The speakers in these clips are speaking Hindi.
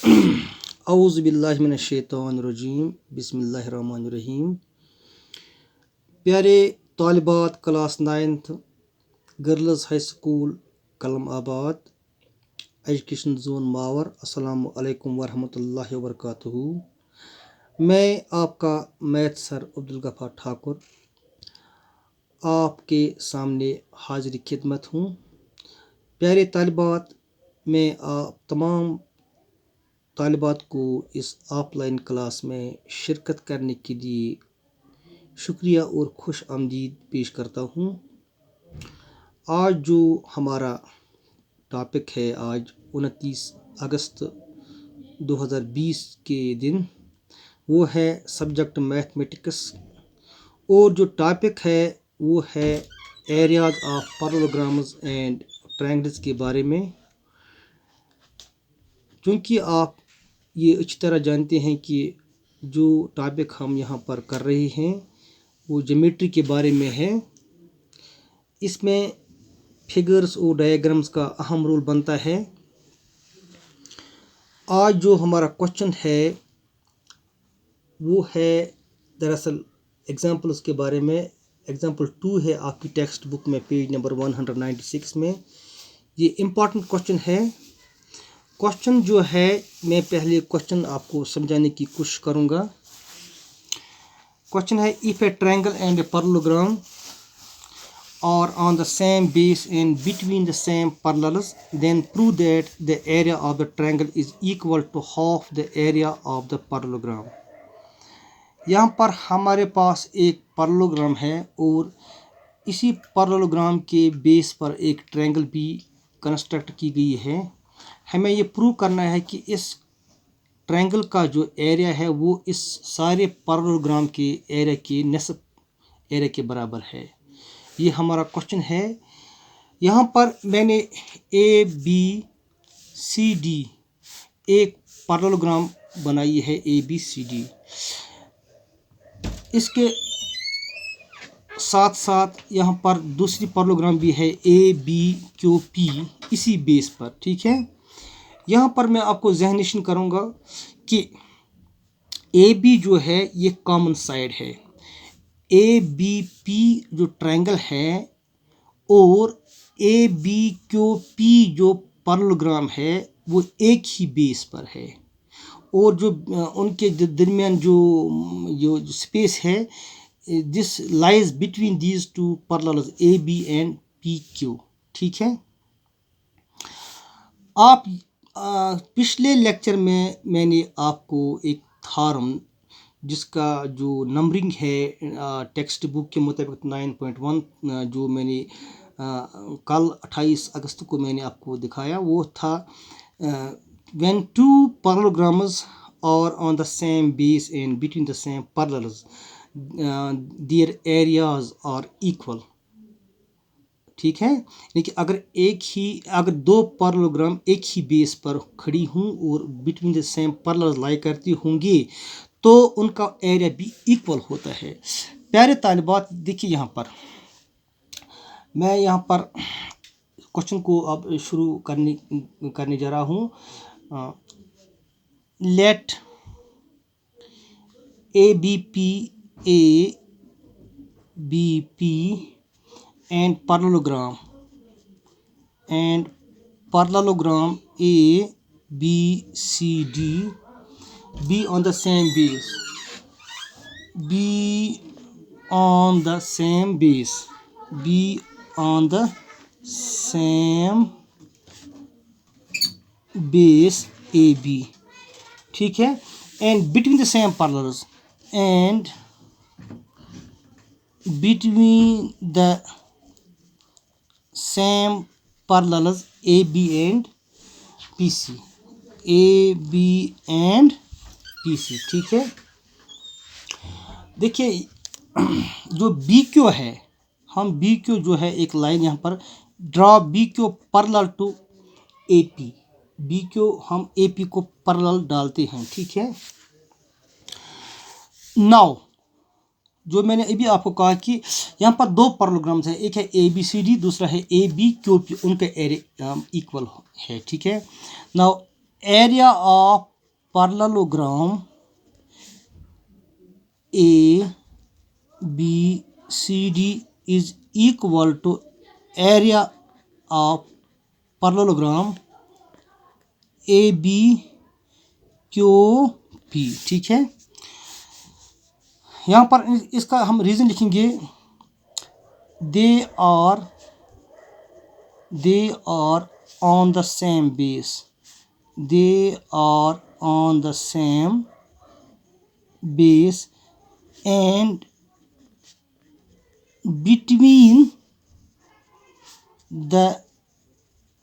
औज़ुबिल्लाहिमिनश्शैतानिर्रजीम बिस्मिल्लाहिर्रहमानिर्रहीम। प्यारे तालिबात class 9th girls high school Kalam Abad education zone Mawar, अस्सलामु अलैकुम वरहमतुल्लाहि वबरकातुहू। मैं आपका मैथ सर अब्दुल गफ़ार ठाकुर आपके सामने हाजिर खिदमत हूँ। प्यारे तालिबात, मैं आप तमाम तालिबात को इस ऑफलाइन क्लास में शिरकत करने के लिए शुक्रिया और खुश आमदीद पेश करता हूँ। आज जो हमारा टॉपिक है, आज 29 अगस्त 2020 के दिन, वो है सब्जेक्ट मैथमेटिक्स और जो टॉपिक है वो है areas of parallelograms and triangles के बारे में। क्योंकि आप ये अच्छी तरह जानते हैं कि जो टॉपिक हम यहाँ पर कर रहे हैं वो ज्योमेट्री के बारे में है। इसमें फिगर्स और डायग्राम्स का अहम रोल बनता है। आज जो हमारा क्वेश्चन है वो है दरअसल एग्जाम्पल्स के बारे में। एग्जाम्पल 2 है आपकी टेक्स्ट बुक में पेज नंबर 196 में। ये इम्पॉर्टेंट क्वेश्चन है। क्वेश्चन जो है, मैं पहले क्वेश्चन आपको समझाने की कोशिश करूँगा। क्वेश्चन है, if A triangle and a parallelogram are on the same base and between the same parallels, then prove that the area of the triangle is equal to half the area of the parallelogram। यहाँ पर हमारे पास एक पैरेललोग्राम है और इसी पैरेललोग्राम के बेस पर एक ट्रायंगल भी कंस्ट्रक्ट की गई है। हमें ये प्रूव करना है कि इस ट्रायंगल का जो एरिया है वो इस सारे पैरेललोग्राम के एरिया के निस्फ एरिया के बराबर है। ये हमारा क्वेश्चन है। यहाँ पर मैंने ABCD एक पैरेललोग्राम बनाई है, ABCD। इसके साथ साथ यहाँ पर दूसरी पैरेललोग्राम भी है ABQP इसी बेस पर, ठीक है। यहाँ पर मैं आपको ज़हनिशन करूँगा कि AB जो है ये कॉमन साइड है, ABP जो ट्रायंगल है और ABQP जो पैरेललोग्राम है वो एक ही बेस पर है और जो उनके दरमियान जो स्पेस है, this lies between these two parallels AB and PQ, ठीक है। आप पिछले लेक्चर में मैंने आपको एक थ्योरम जिसका जो नंबरिंग है टेक्स्ट बुक के मुताबिक 9.1 जो मैंने कल 28 अगस्त को मैंने आपको दिखाया, वो था when two parallelograms are on the same base and between the same parallels their areas are equal, ठीक है। लेकिन अगर दो पैरेललोग्राम एक ही बेस पर खड़ी हों और बिटवीन द सेम पैरेलल लाई करती होंगी तो उनका एरिया भी इक्वल होता है। प्यारे तालिबात, देखिए यहाँ पर मैं यहाँ पर क्वेश्चन को अब शुरू करने जा रहा हूँ। Let ABP and parallelogram ABCD be on the same base, AB, ठीक है। and between the same parallels AB and PC, ठीक है। देखिए जो BQ है, हम BQ जो है एक लाइन यहाँ पर draw BQ parallel to AP, BQ हम AP को पैरेलल डालते हैं, ठीक है। नाउ जो मैंने अभी आपको कहा कि यहाँ पर दो पैरेललोग्राम्स हैं, एक है ABCD, दूसरा है ABQP, उनका एरिया इक्वल है, ठीक है। Now area of parallelogram ABCD is equal to area of parallelogram ABQP। ठीक है, यहाँ पर इसका हम रीज़न लिखेंगे, they are on the same base, they are on the same base and between the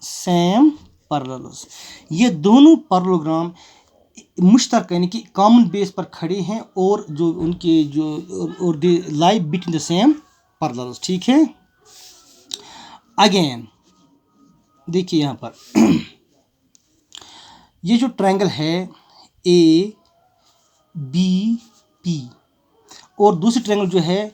same parallels। ये दोनों पैरेललोग्राम मुश्तरक यानी कि कॉमन बेस पर खड़े हैं और जो उनके जो और they lie between the same parallels. ठीक है, अगेन देखिए यहाँ पर ये जो ट्रायंगल है ABP और दूसरी ट्रायंगल जो है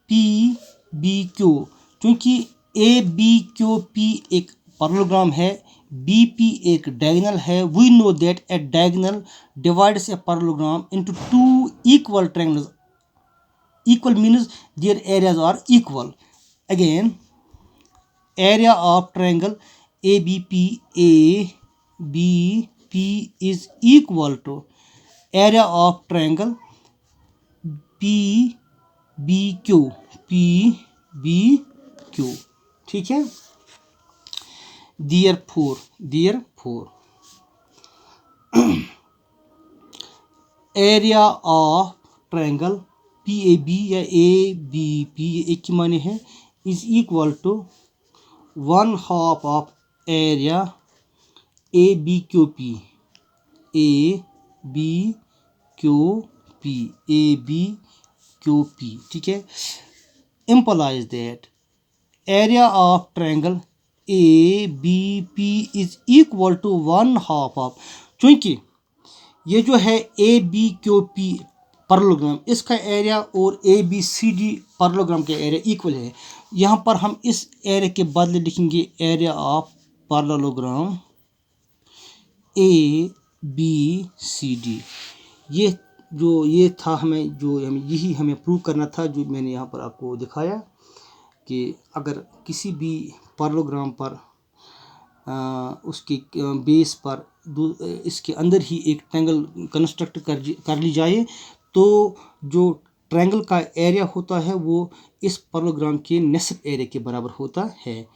PBQ, क्योंकि ABQP एक पैरेललोग्राम है, BP एक डायगोनल है, we know that a diagonal divides a parallelogram into two equal triangles, equal means their areas are equal. Again area of triangle ABP is equal to area of triangle PBQ। ठीक है, therefore area of triangle PAB या ABP एक ही माने है is equal to 1/2 of area ABQP। ठीक है, implies that area of triangle ABP is equal to 1/2 of, क्योंकि ये जो है ABQP पैरेललोग्राम, इसका एरिया और ABCD पैरेललोग्राम का एरिया इक्वल है। यहाँ पर हम इस एरिया के बदले लिखेंगे एरिया ऑफ पैरेललोग्राम ABCD। ये था हमें यही हमें प्रूव करना था, जो मैंने यहाँ पर आपको दिखाया कि अगर किसी भी पैरेललोग्राम पर उसके बेस पर इसके अंदर ही एक ट्रायंगल कंस्ट्रक्ट कर ली जाए तो जो ट्रायंगल का एरिया होता है वो इस पैरेललोग्राम के निसफ एरिया के बराबर होता है,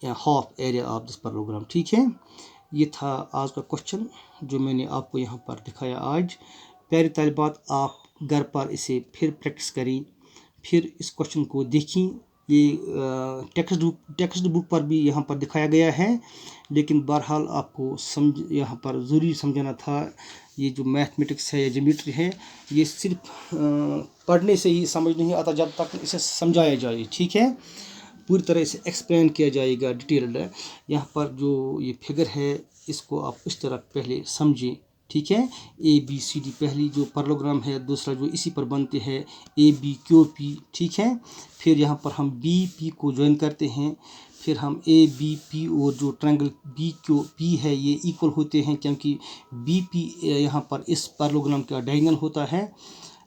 half area of this parallelogram. ठीक है, ये था आज का क्वेश्चन जो मैंने आपको यहाँ पर दिखाया आज। प्यारे तालिबात, आप घर पर इसे फिर प्रैक्टिस करें, फिर इस क्वेश्चन को देखें। ये टेक्स्ट बुक पर भी यहाँ पर दिखाया गया है, लेकिन बहरहाल आपको यहाँ पर ज़रूरी समझाना था। ये जो मैथमेटिक्स है या ज्योमेट्री है, ये सिर्फ पढ़ने से ही समझ नहीं आता जब तक इसे समझाया जाए। ठीक है, पूरी तरह से एक्सप्लेन किया जाएगा डिटेल्ड। यहाँ पर जो ये फिगर है इसको आप इस तरह पहले समझें। ठीक है, ABCD पहली जो पैरेललोग्राम है, दूसरा जो इसी पर बनते हैं ABQP। ठीक है, फिर यहाँ पर हम BP को ज्वाइन करते हैं, फिर हम ABP और जो ट्रायंगल BQP है ये इक्वल होते हैं, क्योंकि BP यहाँ पर इस पैरेललोग्राम का डायगोनल होता है।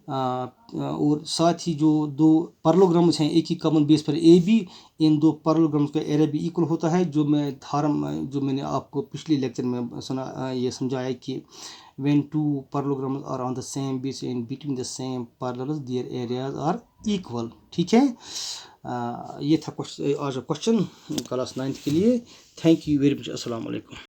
और साथ ही जो दो पैरेललोग्राम्स हैं एक ही कॉमन बेस पर AB, इन दो पैरेललोग्राम्स का एरिया भी इक्वल होता है। जो मैंने आपको पिछले लेक्चर में ये समझाया कि when two parallelograms are on the same base and between the same parallels their areas are equal। ठीक है, ये था आज का क्वेश्चन क्लास 9th के लिए। Thank you very much. अस्सलाम वालेकुम।